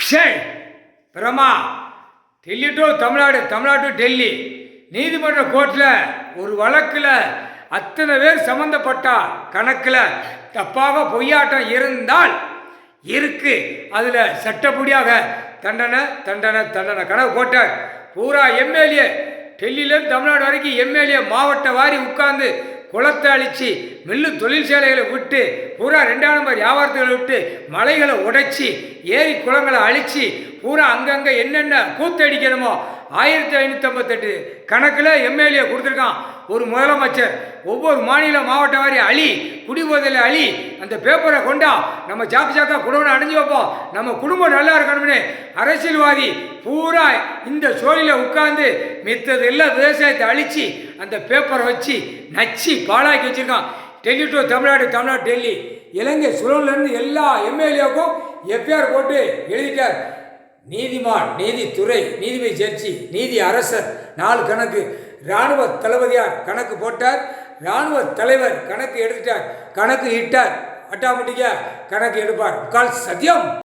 ஷே பிரமா Delhi to Tamil Nadu, Tamil Nadu to Delhi நீதிமன்ற கோர்ட்டில் ஒரு வழக்கில் அத்தனை பேர் சம்மந்தப்பட்டா கணக்கில் தப்பாக பொய்யாட்டம் இருந்தால் இருக்கு, அதில் சட்டப்படியாக தண்டனை தண்டனை தண்டனை கணக்கு போட்ட பூரா எம்எல்ஏ டெல்லியிலேருந்து தமிழ்நாடு வரைக்கும் எம்எல்ஏ மாவட்ட வாரி உட்கார்ந்து குளத்தை அழித்து மில்லு தொழிற்சாலைகளை விட்டு பூரா 2ஆம் நம்பர் வியாபாரத்துகளை விட்டு மலைகளை உடைச்சி ஏரி குளங்களை அழித்து பூரா அங்கங்கே என்னென்ன கூத்தடிக்கணுமோ 1558 கணக்கில் எம்எல்ஏ கொடுத்துருக்கான். ஒரு முதலமைச்சர் ஒவ்வொரு மாநில மாவட்ட வாரி அழி, குடிபோதையில் அழி, அந்த பேப்பரை கொண்டா நம்ம சாக்கா குடும்பம் அடைஞ்சு வைப்போம், நம்ம குடும்பம் நல்லா இருக்கணும்னு அரசியல்வாதி பூரா இந்த சோழியில் உட்கார்ந்து மித்தது எல்லாம் விவசாயத்தை அழித்து அந்த பேப்பரை வச்சு நச்சு பாழாக்கி வச்சுருக்கான். டெல்லி டு தமிழ்நாடு, தமிழ்நாடு டெல்லி இலங்கை சுழல்லேருந்து எல்லா எம்எல்ஏவுக்கும் எஃப்ஐஆர் போட்டு எழுதிட்டார். நீதிமான், நீதித்துறை, நீதிபதி ஜட்ஜி, நீதி அரசர் 4 கணக்கு, இராணுவ தளபதியார் கணக்கு போட்டார், இராணுவ தலைவர் கணக்கு எடுத்துட்டார், கணக்கு இட்டார், ஆட்டோமேட்டிக்காக கணக்கு எடுப்பார். கால் சத்தியம்.